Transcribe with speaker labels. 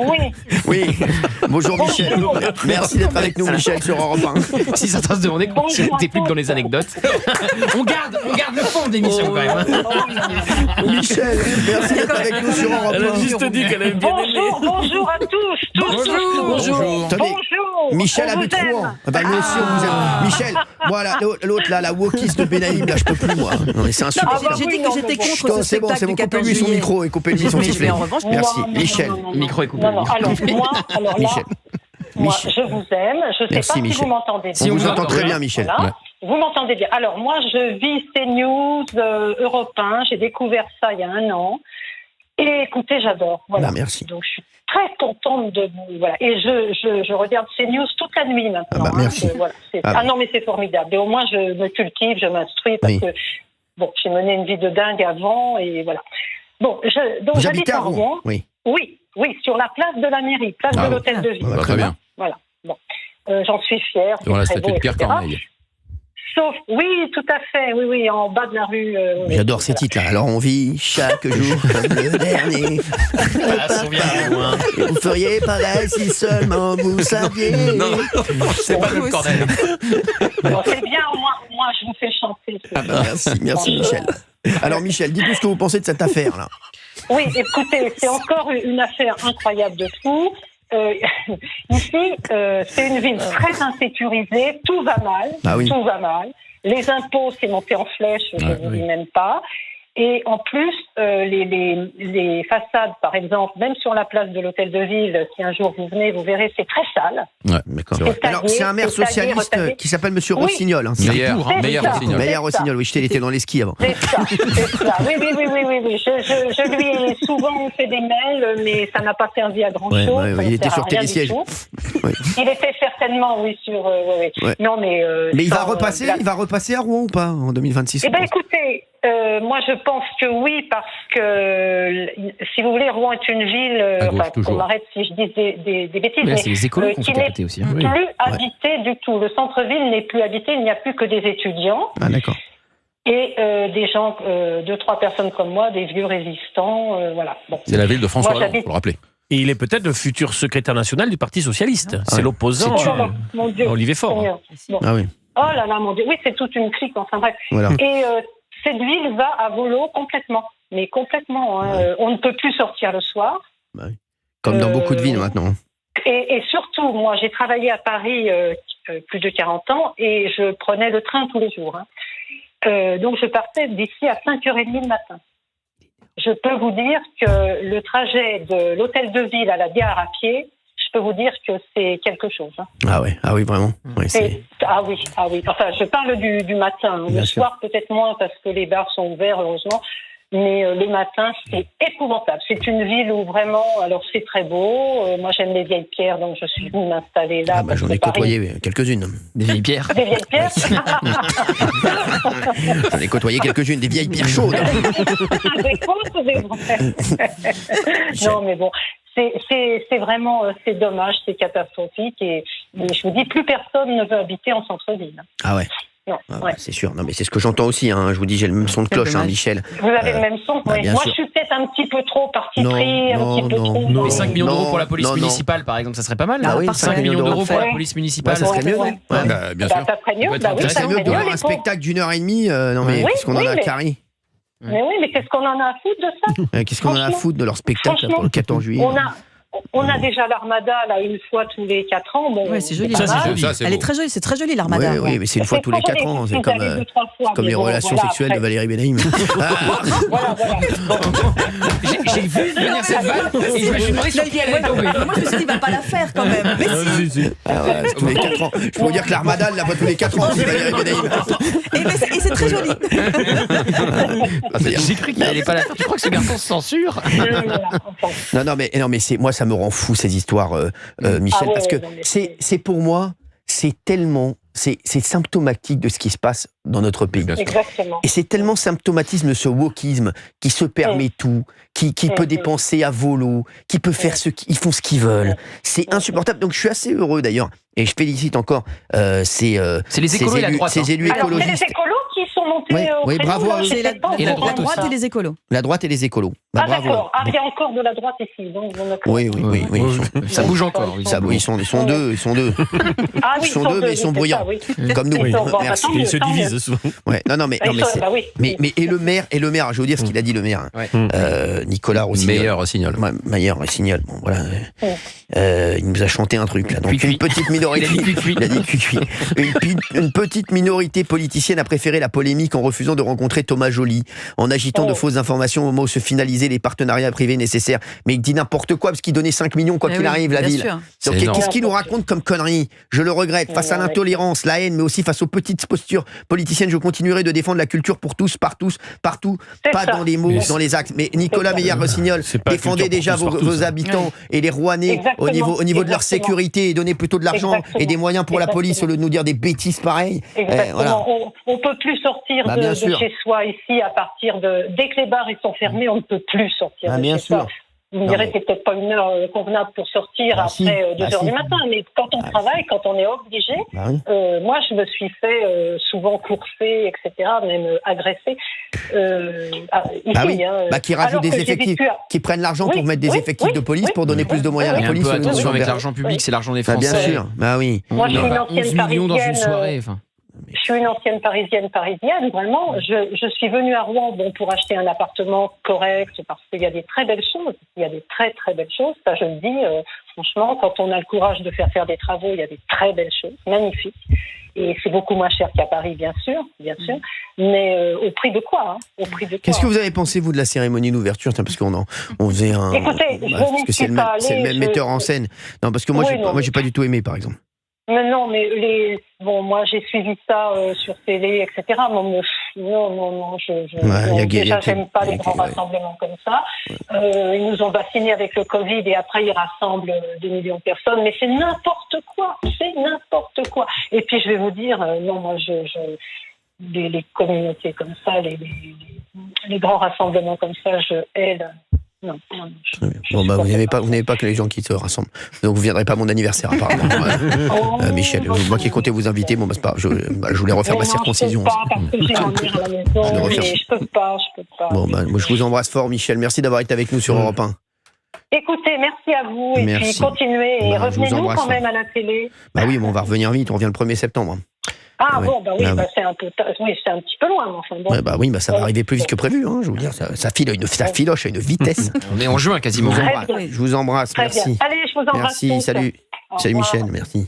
Speaker 1: Oui.
Speaker 2: Oui. Bonjour Michel. Merci d'être avec nous, Michel, sur Europe 1.
Speaker 3: Si certains se demandaient quand t'es plus que dans les anecdotes. on garde le fond de l'émission quand même.
Speaker 2: Michel, merci d'être avec nous sur Europe 1.
Speaker 4: Elle a juste dit qu'elle avait bien aimé.
Speaker 1: Bonjour à tous.
Speaker 3: Bonjour.
Speaker 2: Attendez,
Speaker 1: Bonjour.
Speaker 2: Michel
Speaker 1: On
Speaker 2: a
Speaker 1: vous
Speaker 2: vu trop.
Speaker 1: aime.
Speaker 2: Ah bah, nous aussi, on vous aime. Michel, voilà, l'autre là, la wokiste de Benaïm, là, je peux plus, moi. Non, mais c'est insupportable.
Speaker 1: Ah bah
Speaker 5: J'ai dit
Speaker 1: oui,
Speaker 5: que
Speaker 1: non,
Speaker 5: j'étais
Speaker 1: mais bon.
Speaker 5: contre ce
Speaker 2: C'est bon,
Speaker 5: spectacle du 14
Speaker 2: coupez-lui son
Speaker 5: juillet.
Speaker 2: micro et coupez-lui son
Speaker 5: Mais je
Speaker 2: sifflet.
Speaker 5: vais en revanche.
Speaker 2: Merci,
Speaker 1: Non,
Speaker 2: Michel.
Speaker 1: non.
Speaker 3: Le micro est coupé.
Speaker 1: Non, alors là,
Speaker 2: Michel.
Speaker 1: moi,
Speaker 2: Michel.
Speaker 1: je vous aime. Je ne sais
Speaker 2: Merci,
Speaker 1: pas si
Speaker 2: Michel.
Speaker 1: vous m'entendez.
Speaker 3: Si
Speaker 2: On
Speaker 3: on
Speaker 2: vous
Speaker 3: vous
Speaker 2: entend
Speaker 3: entend
Speaker 2: très
Speaker 3: bien.
Speaker 2: bien, Michel.
Speaker 1: Voilà.
Speaker 2: Ouais.
Speaker 1: Vous m'entendez bien. Alors, moi, je vis CNews, Europe 1. J'ai découvert ça il y a 1 an. Et écoutez, j'adore. Voilà.
Speaker 2: Bah, merci.
Speaker 1: Donc, je suis très contente de vous. Voilà. Et je regarde CNews toute la nuit maintenant.
Speaker 2: Ah bah, merci.
Speaker 1: Voilà,
Speaker 2: Ah
Speaker 1: non, mais c'est formidable. Et au moins, je me cultive, je m'instruis parce
Speaker 2: Oui.
Speaker 1: que, bon, j'ai mené une vie de dingue avant et voilà. Bon, donc
Speaker 2: Vous
Speaker 1: j'habite
Speaker 2: habitez à
Speaker 1: à Rouen.
Speaker 2: Rouen? Oui.
Speaker 1: Oui, sur la place de la mairie, place de l'hôtel de ville.
Speaker 2: Ah, bah,
Speaker 4: Très bien.
Speaker 1: Voilà. Bon. J'en suis fière. c'est
Speaker 4: Devant la
Speaker 1: très
Speaker 4: statue
Speaker 1: beau,
Speaker 4: de Pierre
Speaker 1: etc.
Speaker 4: Corneille.
Speaker 1: Sauf, oui, tout à fait, oui, en bas de la rue.
Speaker 2: J'adore ces titres-là. Alors on vit chaque jour comme le dernier. Vous feriez pareil si seulement vous saviez.
Speaker 3: Non, c'est pas le Corneille.
Speaker 1: Bon, c'est bien, au moins, moi, je vous fais chanter.
Speaker 2: Ah bah, merci Michel. Alors Michel, dites-nous ce que vous pensez de cette affaire-là.
Speaker 1: Oui, écoutez, c'est encore une affaire incroyable de fou. Ici, c'est une ville très insécurisée, tout va mal,
Speaker 2: Ah oui.
Speaker 1: tout va mal. Les impôts, c'est monté en flèche, je ne vous dis même pas. Et en plus, les façades, par exemple, même sur la place de l'hôtel de ville, si un jour vous venez, vous verrez, c'est très sale.
Speaker 2: Ouais, d'accord.
Speaker 1: C'est taillé,
Speaker 2: Alors c'est un maire
Speaker 1: c'est taillé,
Speaker 2: socialiste
Speaker 1: retaillé.
Speaker 2: qui s'appelle Monsieur
Speaker 1: Oui.
Speaker 2: Rossignol. Hein, c'est
Speaker 4: Meilleur,
Speaker 1: C'est
Speaker 4: meilleur
Speaker 1: ça.
Speaker 4: Rossignol.
Speaker 2: Meilleur
Speaker 1: C'est ça.
Speaker 2: Rossignol, oui, il était dans les skis avant.
Speaker 1: C'est ça, c'est ça. Oui. Je lui ai souvent fait des mails, mais ça n'a pas servi à grand chose.
Speaker 2: Ouais,
Speaker 1: ça
Speaker 2: il
Speaker 1: ne
Speaker 2: était
Speaker 1: sert à
Speaker 2: sur
Speaker 1: rien du
Speaker 2: télésiège.
Speaker 1: tout.
Speaker 2: Oui.
Speaker 1: Il était certainement, oui, sur.
Speaker 2: Ouais.
Speaker 1: Non, mais.
Speaker 2: Mais il va
Speaker 1: sans,
Speaker 2: repasser, il va repasser à Rouen ou pas en 2026?
Speaker 1: Eh bien, écoutez, moi je pense que oui, parce que si vous voulez, Rouen est une ville,
Speaker 4: À gauche,
Speaker 1: qu'on
Speaker 4: toujours.
Speaker 1: m'arrête si je dis des bêtises,
Speaker 3: Mais là, c'est les écolos qu'on
Speaker 1: qui
Speaker 3: fait
Speaker 1: n'est
Speaker 3: capoter aussi.
Speaker 1: plus habité du tout. Le centre-ville n'est plus habité, il n'y a plus que des étudiants
Speaker 2: Ah d'accord.
Speaker 1: et des gens, 2-3 personnes comme moi, des vieux résistants, voilà. Bon.
Speaker 4: C'est la ville de François
Speaker 1: Moi,
Speaker 4: Hollande,
Speaker 1: j'habite-
Speaker 4: faut le rappeler.
Speaker 6: Et il est peut-être le futur secrétaire national du Parti Socialiste. C'est l'opposant
Speaker 1: Oh là là, mon Dieu.
Speaker 6: Olivier Faure.
Speaker 1: Seigneur. Bon.
Speaker 2: Ah oui,
Speaker 1: Oh là là, mon Dieu. Oui, c'est toute une clique, enfin bref.
Speaker 2: voilà.
Speaker 1: Et cette ville va à volo complètement. Mais complètement. Hein. On ne peut plus sortir le soir.
Speaker 2: Comme dans beaucoup de villes maintenant.
Speaker 1: Et surtout, moi, j'ai travaillé à Paris plus de 40 ans et je prenais le train tous les jours. Hein. Donc, je partais d'ici à 5h30 le matin. Je peux vous dire que le trajet de l'hôtel de ville à la gare à pied, je peux vous dire que c'est quelque chose. Hein.
Speaker 2: Ah oui, vraiment. Ouais, c'est...
Speaker 1: Ah oui. Enfin, je parle du matin.
Speaker 2: Bien
Speaker 1: Le
Speaker 2: sûr.
Speaker 1: soir, peut-être moins parce que les bars sont ouverts, heureusement. Mais le matin, c'est épouvantable. C'est une ville où vraiment, alors c'est très beau. Moi, j'aime les vieilles pierres, donc je suis venue m'installer là.
Speaker 2: Ah bah, j'en ai
Speaker 1: parce que Paris-
Speaker 2: côtoyé quelques-unes.
Speaker 3: Des vieilles pierres.
Speaker 1: Des vieilles pierres.
Speaker 2: J'en ai côtoyé quelques-unes, des vieilles pierres chaudes.
Speaker 1: Des fausses ou des vraies. Non, mais bon. C'est vraiment, c'est dommage, c'est catastrophique et je vous dis, plus personne ne veut habiter en centre-ville.
Speaker 2: Ah ouais.
Speaker 1: Non,
Speaker 2: Ah,
Speaker 1: ouais.
Speaker 2: c'est sûr. Non, mais c'est ce que j'entends aussi. Hein. Je vous dis, j'ai le même son de cloche, hein,
Speaker 5: dommage.
Speaker 2: Michel.
Speaker 1: Vous avez le même son.
Speaker 2: bah,
Speaker 1: Oui.
Speaker 2: bien
Speaker 1: Moi,
Speaker 2: sûr.
Speaker 1: je suis peut-être un petit peu trop parti
Speaker 2: Non,
Speaker 1: pris, un
Speaker 2: non,
Speaker 1: petit peu
Speaker 2: non,
Speaker 1: trop.
Speaker 2: non.
Speaker 3: Mais 5 millions d'euros pour la police
Speaker 2: non.
Speaker 3: municipale, par exemple, ça serait pas mal.
Speaker 2: Ah oui,
Speaker 3: 5 millions d'euros pour la
Speaker 1: Ouais.
Speaker 3: police municipale.
Speaker 2: Ouais, ça serait mieux,
Speaker 1: Ouais.
Speaker 2: non Ouais.
Speaker 4: Bah, bien
Speaker 1: Bah,
Speaker 4: sûr.
Speaker 1: ça serait mieux.
Speaker 3: Ça peut être
Speaker 1: Bah oui,
Speaker 2: Ça
Speaker 1: ça
Speaker 2: serait mieux
Speaker 1: serait
Speaker 2: de
Speaker 1: mieux,
Speaker 2: voir
Speaker 1: les
Speaker 2: un
Speaker 1: pauvres.
Speaker 2: spectacle d'1h30. Non, mais
Speaker 1: Oui,
Speaker 2: qu'est-ce qu'on en a à
Speaker 1: mais-
Speaker 2: carrer
Speaker 1: Mais oui, mais qu'est-ce qu'on en a à foutre de ça?
Speaker 2: Qu'est-ce qu'on en a à
Speaker 1: Franchement,
Speaker 2: foutre de leur spectacle là, pour le 14 juillet
Speaker 1: On a déjà l'Armada là une fois tous les 4 ans. Bon,
Speaker 5: Ouais, c'est joli.
Speaker 1: pas
Speaker 6: Ça, c'est
Speaker 1: mal.
Speaker 6: joli.
Speaker 4: Ça, c'est
Speaker 5: Elle
Speaker 4: beau.
Speaker 5: est très jolie, c'est très joli l'Armada.
Speaker 2: Oui, oui, mais c'est une fois
Speaker 1: C'est
Speaker 2: tous les
Speaker 1: très
Speaker 2: 4
Speaker 1: joli.
Speaker 2: ans.
Speaker 1: Je
Speaker 2: C'est
Speaker 1: suis
Speaker 2: comme,
Speaker 1: allée 2-3 fois,
Speaker 2: comme
Speaker 1: mais
Speaker 2: les
Speaker 1: bon,
Speaker 2: relations
Speaker 1: voilà,
Speaker 2: sexuelles
Speaker 1: après.
Speaker 2: de Valérie Benaïm.
Speaker 1: Voilà.
Speaker 3: J'ai vu venir cette balle et je me suis demandé sur qui elle allait tomber.
Speaker 5: Moi, je me suis dit, il va pas la faire quand même. Mais si.
Speaker 2: Ah ouais, c'est tous les 4 ans. Je peux vous dire que l'Armada, elle l'a pas tous les 4 ans, c'est Valérie Benaïm.
Speaker 5: Et c'est très joli.
Speaker 2: Ah, c'est-à-dire-
Speaker 3: J'ai cru qu'il allait pas la faire. Tu crois que ce garçon se censure?
Speaker 1: Voilà, enfin.
Speaker 2: Non, mais moi, ça me rend fou ces histoires, Michel,
Speaker 1: Ah ouais,
Speaker 2: parce que
Speaker 1: non, mais
Speaker 2: c'est pour moi, c'est symptomatique de ce qui se passe dans notre pays.
Speaker 4: Bien sûr.
Speaker 1: Exactement.
Speaker 2: Et c'est tellement symptomatisme, ce wokisme, qui se permet tout, qui peut dépenser à volo, qui peut faire ils font ce qu'ils veulent. C'est insupportable. Donc je suis assez heureux d'ailleurs, et je félicite encore
Speaker 3: C'est les écolos et la droite.
Speaker 2: ces élus
Speaker 1: Alors, c'est les
Speaker 2: écologistes.
Speaker 1: écolos qui sont remonté
Speaker 2: Oui,
Speaker 1: au
Speaker 2: oui,
Speaker 1: créneau,
Speaker 2: bravo
Speaker 1: là,
Speaker 2: à eux.
Speaker 5: C'est la,
Speaker 1: j'étais pas au
Speaker 3: Et la
Speaker 1: courant.
Speaker 5: la
Speaker 3: droite
Speaker 5: droite et les écolos.
Speaker 2: La droite et les écolos. Bah,
Speaker 1: Ah
Speaker 2: bravo.
Speaker 1: d'accord, il y a encore de la droite ici. Donc,
Speaker 2: Oui, oui, oui. oui.
Speaker 3: Ça bouge encore. oui.
Speaker 2: Ça, ils sont deux.
Speaker 1: Ah oui,
Speaker 2: Ils sont deux, mais ils sont bruyants. Comme nous.
Speaker 1: Ils sont- bon,
Speaker 2: Merci.
Speaker 1: bah, tant
Speaker 6: Ils
Speaker 1: mieux,
Speaker 6: se
Speaker 1: tant mieux.
Speaker 6: divisent souvent.
Speaker 2: Ouais, non, mais c'est-
Speaker 1: Bah oui.
Speaker 2: mais et le maire, je vais vous dire ce qu'il a dit le maire.
Speaker 3: Ouais.
Speaker 2: Nicolas Rossignol.
Speaker 3: Meilleur Rossignol.
Speaker 2: Ouais, Meilleur Rossignol. Bon, voilà. Il nous a chanté un truc là. Donc
Speaker 3: Cuit-cuit.
Speaker 2: une petite minorité. Il a dit cuit-cuit. Une petite minorité politicienne a préféré la polémique en refusant de rencontrer Thomas Joly, en agitant de fausses informations au moment où se finalisaient les partenariats privés nécessaires. Mais il dit n'importe quoi parce qu'il donnait 5 millions quoi
Speaker 5: Eh
Speaker 2: qu'il
Speaker 5: oui,
Speaker 2: arrive la
Speaker 5: bien
Speaker 2: ville.
Speaker 5: sûr.
Speaker 2: Donc
Speaker 3: C'est énorme.
Speaker 2: qu'est-ce qu'il nous raconte comme conneries? Je le regrette. Face à
Speaker 1: Ouais,
Speaker 2: l'intolérance, la haine, mais aussi face aux petites postures politiciennes, je continuerai de défendre la culture pour tous, partout,
Speaker 1: C'est
Speaker 2: pas
Speaker 1: ça.
Speaker 2: dans les mots,
Speaker 6: Mais
Speaker 2: dans les actes. Mais Nicolas Meyer-Rossignol,
Speaker 6: C'est pas
Speaker 2: défendez
Speaker 6: culture pour
Speaker 2: déjà
Speaker 6: tous,
Speaker 2: vos,
Speaker 6: partout,
Speaker 2: vos
Speaker 6: ça.
Speaker 2: habitants et les Rouennais
Speaker 1: Exactement,
Speaker 2: au niveau de leur
Speaker 1: exactement.
Speaker 2: sécurité et donnez plutôt de l'argent
Speaker 1: Exactement.
Speaker 2: et des moyens pour la police au lieu de nous dire des bêtises pareilles.
Speaker 1: Exactement.
Speaker 2: Voilà.
Speaker 1: On peut plus sortir
Speaker 2: Bah,
Speaker 1: de
Speaker 2: bien sûr.
Speaker 1: chez soi ici à partir de dès que les bars ils sont fermés, on ne peut plus sortir
Speaker 2: Ah,
Speaker 1: de
Speaker 2: bien
Speaker 1: chez
Speaker 2: sûr.
Speaker 1: soi. Vous me
Speaker 2: Non,
Speaker 1: direz
Speaker 2: mais-
Speaker 1: que c'est peut-être pas une heure convenable pour sortir
Speaker 2: Bah,
Speaker 1: après
Speaker 2: si.
Speaker 1: 2
Speaker 2: Bah,
Speaker 1: heures
Speaker 2: si.
Speaker 1: du matin, mais quand on travaille, quand on est obligé,
Speaker 2: Bah oui.
Speaker 1: moi je me suis fait souvent courser, etc., même agresser. Ici,
Speaker 2: Bah oui,
Speaker 1: hein,
Speaker 2: qui rajoutent
Speaker 1: alors
Speaker 2: des
Speaker 1: que j'ai
Speaker 2: effectifs,
Speaker 1: vécu
Speaker 2: qui prennent l'argent
Speaker 1: Oui,
Speaker 2: pour mettre des
Speaker 1: oui,
Speaker 2: effectifs
Speaker 1: oui,
Speaker 2: de police
Speaker 1: oui,
Speaker 2: pour donner
Speaker 1: oui,
Speaker 2: plus de moyens à
Speaker 3: Et
Speaker 2: la
Speaker 3: un
Speaker 2: police.
Speaker 3: peu
Speaker 2: au lieu de
Speaker 3: attention
Speaker 2: nous
Speaker 3: avec
Speaker 2: faire-
Speaker 3: l'argent public, c'est l'argent des
Speaker 2: Bah,
Speaker 3: Français.
Speaker 2: bien sûr, bah oui.
Speaker 1: Moi, je suis une ancienne
Speaker 3: 11 millions dans une
Speaker 1: parisienne,
Speaker 3: soirée. Enfin.
Speaker 1: Je suis une ancienne parisienne, vraiment. Je suis venue à Rouen pour acheter un appartement correct, parce qu'il y a des très belles choses. Il y a des très, très belles choses. Ça, je le dis, franchement, quand on a le courage de faire des travaux, il y a des très belles choses, magnifiques. Et c'est beaucoup moins cher qu'à Paris, bien sûr. Mais au prix de quoi, Au prix de quoi?
Speaker 2: Qu'est-ce que vous avez pensé, vous, de la cérémonie d'ouverture? Tiens, parce on faisait un.
Speaker 1: Écoutez, je
Speaker 2: parce
Speaker 1: n'y
Speaker 2: que c'est
Speaker 1: suis
Speaker 2: le
Speaker 1: pas
Speaker 2: même
Speaker 1: allée,
Speaker 2: metteur en scène. Non, parce que moi,
Speaker 1: Oui, non.
Speaker 2: j'ai pas du tout aimé, par exemple.
Speaker 1: Mais non, mais moi j'ai suivi ça sur télé, etc. Non, déjà j'aime pas les grands rassemblements comme ça. Ils nous ont vaccinés avec le Covid et après ils rassemblent 2 millions de personnes, mais c'est n'importe quoi, Et puis je vais vous dire, les communautés comme ça, les grands rassemblements comme ça, je hais. Non,
Speaker 2: Bon, bah, vous n'aimez pas que les gens qui se rassemblent. Donc, vous viendrez pas à mon anniversaire, apparemment. Michel, moi qui comptais vous inviter, bon, bah, c'est pas, je voulais refaire ma circoncision.
Speaker 1: Je peux pas, parce que j'ai ma mère à la maison, mais je peux pas.
Speaker 2: Bon, bah, moi, je vous embrasse fort, Michel. Merci d'avoir été avec nous sur Europe 1.
Speaker 1: Écoutez, merci à vous, et
Speaker 2: Merci.
Speaker 1: puis continuez, et
Speaker 2: Bah, je vous
Speaker 1: revenez-nous
Speaker 2: embrasse.
Speaker 1: quand même à la télé.
Speaker 2: Bah oui, mais on va revenir vite, on revient le 1er septembre.
Speaker 1: Ah
Speaker 2: ouais.
Speaker 1: bon, bah oui,
Speaker 2: Ah ouais.
Speaker 1: c'est un petit peu loin, mais enfin bon.
Speaker 2: Ouais, bah oui, bah ça va arriver plus vite que prévu, hein, je vous dire. Ça filoche à une vitesse.
Speaker 3: On est en juin quasiment.
Speaker 2: Je vous
Speaker 1: Très
Speaker 2: embrasse.
Speaker 1: bien.
Speaker 2: Je vous embrasse,
Speaker 1: Très
Speaker 2: merci.
Speaker 1: bien. Allez, je vous embrasse
Speaker 2: Merci,
Speaker 1: tous.
Speaker 2: salut.
Speaker 1: Au
Speaker 2: Salut
Speaker 1: revoir.
Speaker 2: Michel, merci.